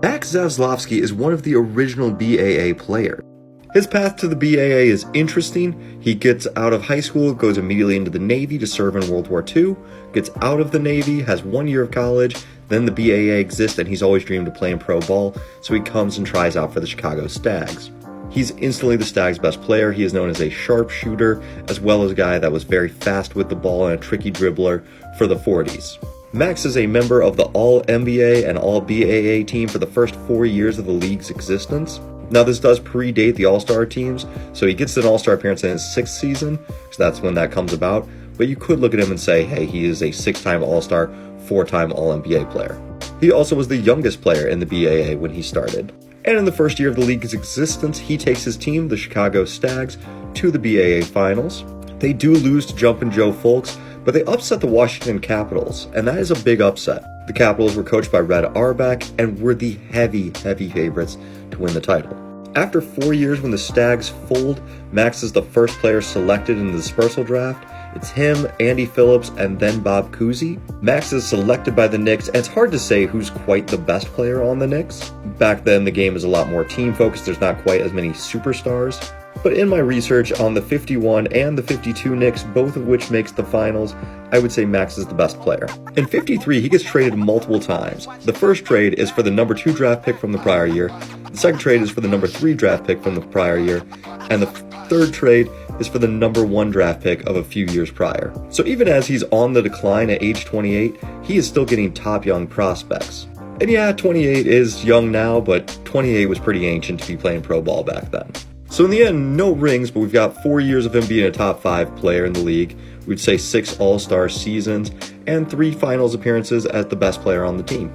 Max Zaslofsky is one of the original BAA players. His path to the BAA is interesting. He gets out of high school, goes immediately into the Navy to serve in World War II, gets out of the Navy, has 1 year of college, then the BAA exists and he's always dreamed of playing pro ball, so he comes and tries out for the Chicago Stags. He's instantly the Stags' best player. He is known as a sharpshooter, as well as a guy that was very fast with the ball and a tricky dribbler for the 40s. Max is a member of the All-NBA and All-BAA team for the first 4 years of the league's existence. Now, this does predate the All-Star teams, so he gets an All-Star appearance in his 6th season, so that's when that comes about. But you could look at him and say, hey, he is a 6-time All-Star, 4-time All-NBA player. He also was the youngest player in the BAA when he started. And in the first year of the league's existence, he takes his team, the Chicago Stags, to the BAA Finals. They do lose to Jumpin' Joe Folks, but they upset the Washington Capitals, and that is a big upset. The Capitals were coached by Red Auerbach and were the heavy favorites to win the title. After 4 years when the Stags fold, Max is the first player selected in the dispersal draft. It's him, Andy Phillips, and then Bob Cousy. Max is selected by the Knicks, and it's hard to say who's quite the best player on the Knicks. Back then, the game is a lot more team-focused. There's not quite as many superstars. But in my research on the 51 and the 52 Knicks, both of which makes the finals, I would say Max is the best player. In 53, he gets traded multiple times. The first trade is for the number 2 draft pick from the prior year. The second trade is for the number 3 draft pick from the prior year. And the third trade is for the number 1 draft pick of a few years prior. So even as he's on the decline at age 28, he is still getting top young prospects. And yeah, 28 is young now, but 28 was pretty ancient to be playing pro ball back then. So in the end, no rings, but we've got 4 years of him being a top 5 player in the league. We'd say 6 All-Star seasons and 3 finals appearances as the best player on the team.